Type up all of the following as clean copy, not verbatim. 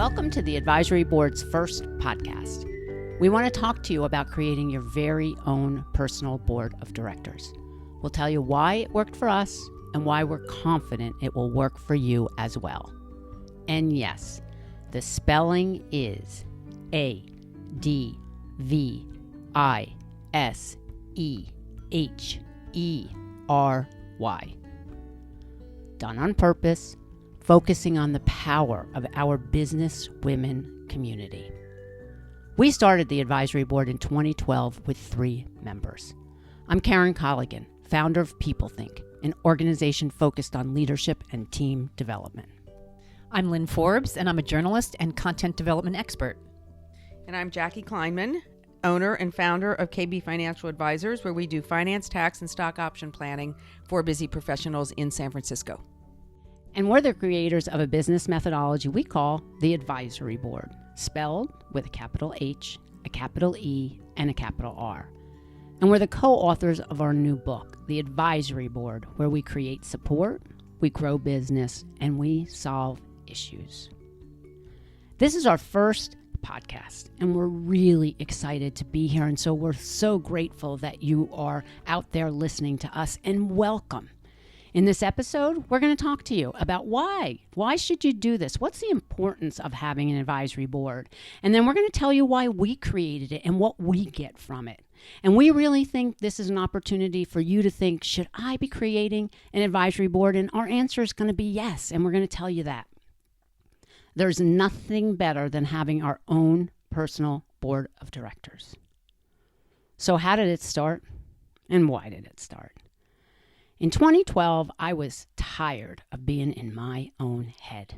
Welcome to the Advisory Board's first podcast. We want to talk to you about creating your very own personal board of directors. We'll tell you why it worked for us and why we're confident it will work for you as well. And yes, the spelling is AdviseHEry. Done on purpose, focusing on the power of our business women community. We started the advisory board in 2012 with 3 members. I'm Karen Colligan, founder of PeopleThink, an organization focused on leadership and team development. I'm Lynn Forbes, and I'm a journalist and content development expert. And I'm Jackie Kleinman, owner and founder of KB Financial Advisors, where we do finance, tax, and stock option planning for busy professionals in San Francisco. And we're the creators of a business methodology we call the Advisory Board, spelled with a capital H, a capital E, and a capital R. And we're the co-authors of our new book, The Advisory Board, where we create support, we grow business, and we solve issues. This is our first podcast, and we're really excited to be here. And so we're so grateful that you are out there listening to us, and welcome. In this episode, we're going to talk to you about why. Why should you do this? What's the importance of having an advisory board? And then we're going to tell you why we created it and what we get from it. And we really think this is an opportunity for you to think, should I be creating an advisory board? And our answer is going to be yes, and we're going to tell you that. There's nothing better than having our own personal board of directors. So how did it start? And why did it start? In 2012, I was tired of being in my own head.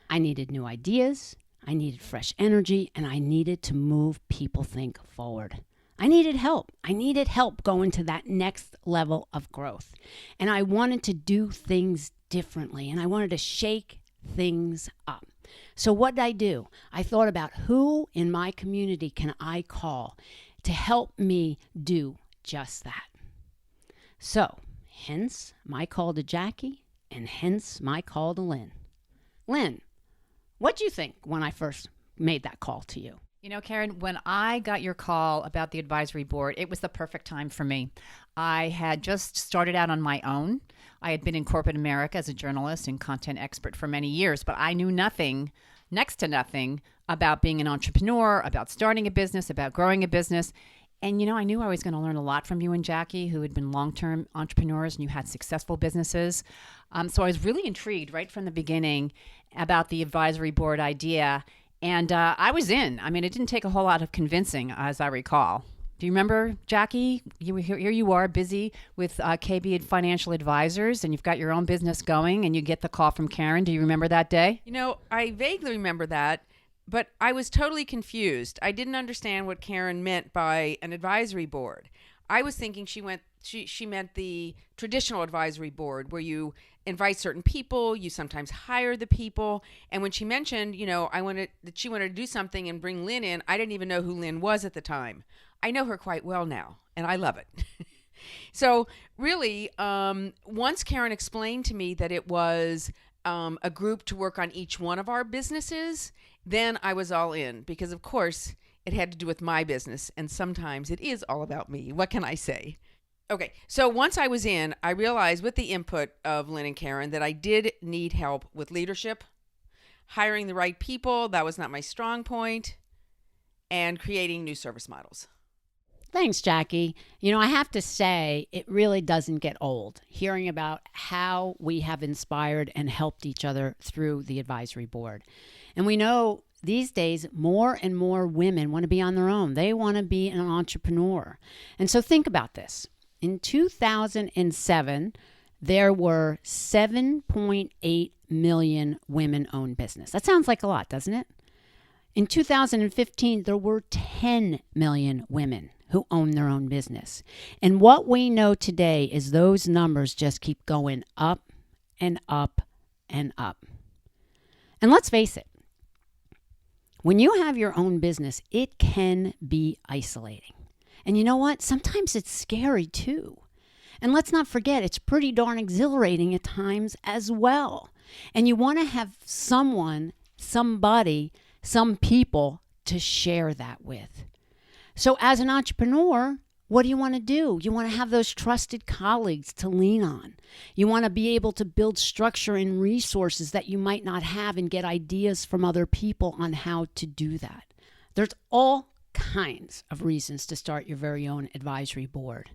I needed new ideas, I needed fresh energy, and I needed to move PeopleThink forward. I needed help. I needed help going to that next level of growth. And I wanted to do things differently, and I wanted to shake things up. So what did I do? I thought about who in my community can I call to help me do just that. So, hence my call to Jackie, and hence my call to Lynn. Lynn, what did you think when I first made that call to you? You know, Karen, when I got your call about the advisory board, it was the perfect time for me. I had just started out on my own. I had been in corporate America as a journalist and content expert for many years, but I knew nothing, next to nothing, about being an entrepreneur, about starting a business, about growing a business. And, you know, I knew I was going to learn a lot from you and Jackie, who had been long-term entrepreneurs, and you had successful businesses. So I was really intrigued right from the beginning about the advisory board idea. And I was in. I mean, it didn't take a whole lot of convincing, as I recall. Do you remember, Jackie? Here you are, busy with KB Financial Advisors, and you've got your own business going, and you get the call from Karen. Do you remember that day? You know, I vaguely remember that. But I was totally confused. I didn't understand what Karen meant by an advisory board. I was thinking she meant the traditional advisory board where you invite certain people, you sometimes hire the people. And when she mentioned, you know, that she wanted to do something and bring Lynn in, I didn't even know who Lynn was at the time. I know her quite well now, and I love it. So really, once Karen explained to me that it was a group to work on each one of our businesses, then I was all in, because of course it had to do with my business, and sometimes it is all about me. What can I say? Okay, so once I was in, I realized with the input of Lynn and Karen that I did need help with leadership, hiring the right people, that was not my strong point, and creating new service models. Thanks, Jackie. You know, I have to say, it really doesn't get old hearing about how we have inspired and helped each other through the advisory board. And we know these days more and more women want to be on their own. They want to be an entrepreneur. And so think about this. In 2007, there were 7.8 million women-owned business. That sounds like a lot, doesn't it? In 2015, there were 10 million women who own their own business. And what we know today is those numbers just keep going up and up and up. And let's face it, when you have your own business, it can be isolating. And you know what? Sometimes it's scary too. And let's not forget, it's pretty darn exhilarating at times as well. And you want to have somebody some people to share that with. So as an entrepreneur, what do you want to do? You want to have those trusted colleagues to lean on. You want to be able to build structure and resources that you might not have and get ideas from other people on how to do that. There's all kinds of reasons to start your very own advisory board.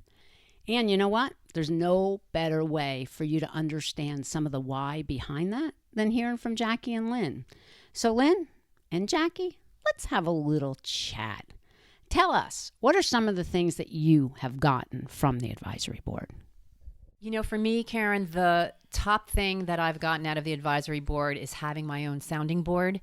And you know what? There's no better way for you to understand some of the why behind that than hearing from Jackie and Lynn. So Lynn and Jackie, let's have a little chat. Tell us, what are some of the things that you have gotten from the advisory board? You know, for me, Karen, the top thing that I've gotten out of the advisory board is having my own sounding board.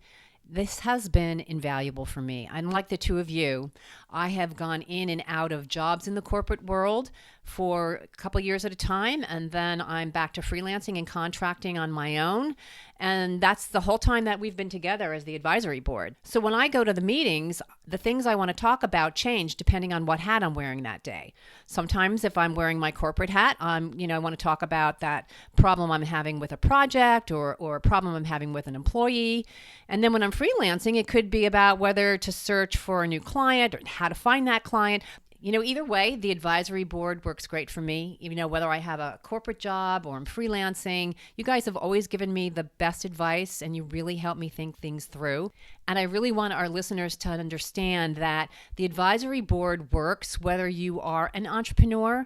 This has been invaluable for me. Unlike the two of you, I have gone in and out of jobs in the corporate world for a couple years at a time, and then I'm back to freelancing and contracting on my own. And that's the whole time that we've been together as the advisory board. So when I go to the meetings, the things I want to talk about change depending on what hat I'm wearing that day. Sometimes if I'm wearing my corporate hat, I want to talk about that problem I'm having with a project or a problem I'm having with an employee. And then when I'm freelancing, it could be about whether to search for a new client or how to find that client. You know, either way, the advisory board works great for me. You know, whether I have a corporate job or I'm freelancing, you guys have always given me the best advice and you really help me think things through. And I really want our listeners to understand that the advisory board works whether you are an entrepreneur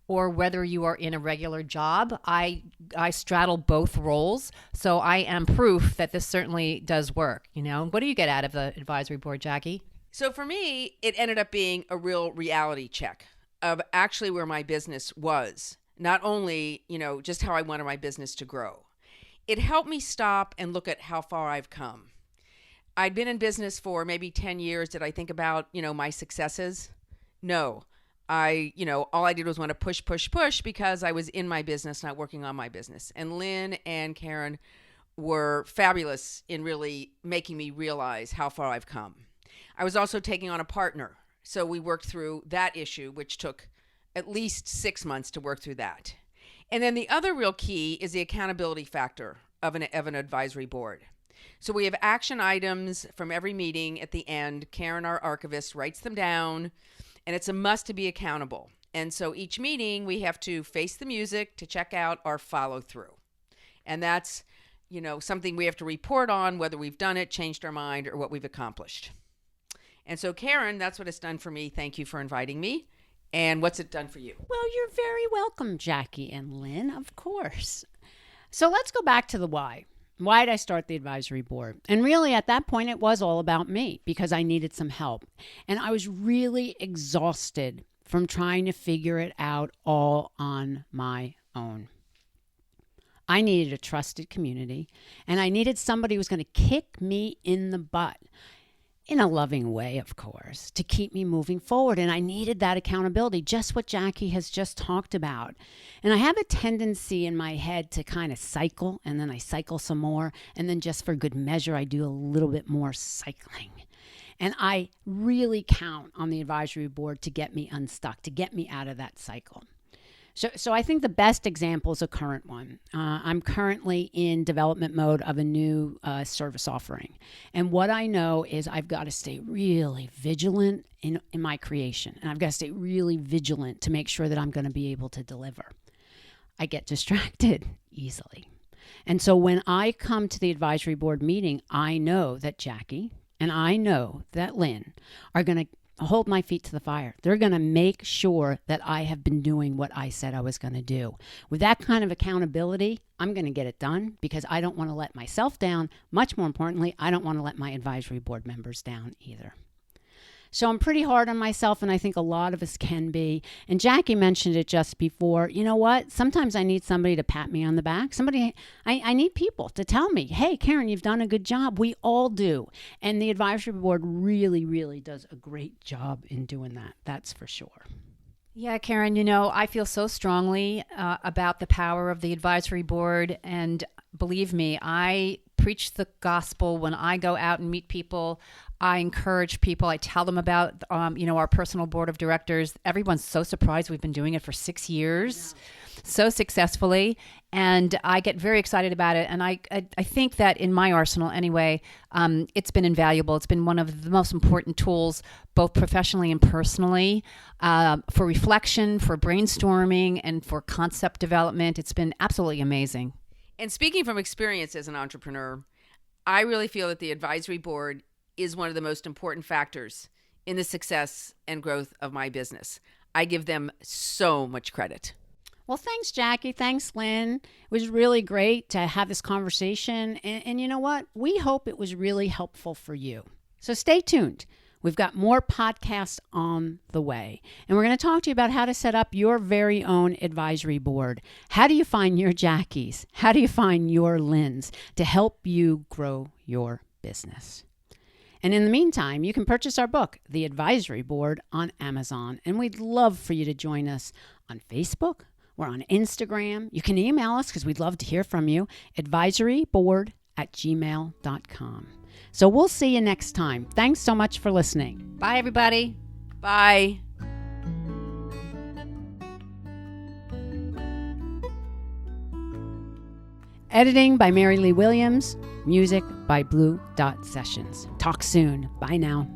or whether you are in a regular job. I straddle both roles, so I am proof that this certainly does work. You know, what do you get out of the advisory board, Jackie? So for me, it ended up being a real reality check of actually where my business was. Not only, just how I wanted my business to grow. It helped me stop and look at how far I've come. I'd been in business for maybe 10 years. Did I think about, my successes? No. All I did was want to push because I was in my business, not working on my business. And Lynn and Karen were fabulous in really making me realize how far I've come. I was also taking on a partner. So we worked through that issue, which took at least 6 months to work through that. And then the other real key is the accountability factor of an advisory board. So we have action items from every meeting at the end. Karen, our archivist, writes them down, and it's a must to be accountable. And so each meeting, we have to face the music to check out our follow through. And that's, something we have to report on, whether we've done it, changed our mind, or what we've accomplished. And so, Karen, that's what it's done for me. Thank you for inviting me. And what's it done for you? Well, you're very welcome, Jackie and Lynn, of course. So let's go back to the why. Why did I start the advisory board? And really, at that point, it was all about me because I needed some help. And I was really exhausted from trying to figure it out all on my own. I needed a trusted community, and I needed somebody who was going to kick me in the butt. In a loving way, of course, to keep me moving forward. And I needed that accountability, just what Jackie has just talked about. And I have a tendency in my head to kind of cycle, and then I cycle some more. And then just for good measure, I do a little bit more cycling. And I really count on the advisory board to get me unstuck, to get me out of that cycle. So I think the best example is a current one. I'm currently in development mode of a new service offering. And what I know is I've got to stay really vigilant in my creation. And I've got to stay really vigilant to make sure that I'm going to be able to deliver. I get distracted easily. And so when I come to the advisory board meeting, I know that Jackie and I know that Lynn are going to hold my feet to the fire. They're going to make sure that I have been doing what I said I was going to do. With that kind of accountability, I'm going to get it done because I don't want to let myself down. Much more importantly, I don't want to let my advisory board members down either. So I'm pretty hard on myself, and I think a lot of us can be. And Jackie mentioned it just before. You know what? Sometimes I need somebody to pat me on the back. I need people to tell me, hey, Karen, you've done a good job. We all do. And the advisory board really, really does a great job in doing that. That's for sure. Yeah, Karen, I feel so strongly about the power of the advisory board. And believe me, I preach the gospel. When I go out and meet people, I encourage people. I tell them about, our personal board of directors. Everyone's so surprised. We've been doing it for 6 years, so successfully. And I get very excited about it. And I think that in my arsenal anyway, it's been invaluable. It's been one of the most important tools, both professionally and personally, for reflection, for brainstorming, and for concept development. It's been absolutely amazing. And speaking from experience as an entrepreneur, I really feel that the advisory board is one of the most important factors in the success and growth of my business. I give them so much credit. Well, thanks, Jackie. Thanks, Lynn. It was really great to have this conversation. And you know what? We hope it was really helpful for you. So stay tuned. We've got more podcasts on the way. And we're going to talk to you about how to set up your very own advisory board. How do you find your Jackies? How do you find your Lyns to help you grow your business? And in the meantime, you can purchase our book, The Advisory Board, on Amazon. And we'd love for you to join us on Facebook. We're on Instagram. You can email us because we'd love to hear from you. advisoryboard@gmail.com. So we'll see you next time. Thanks so much for listening. Bye, everybody. Bye. Editing by Marylee Williams. Music by Blue Dot Sessions. Talk soon. Bye now.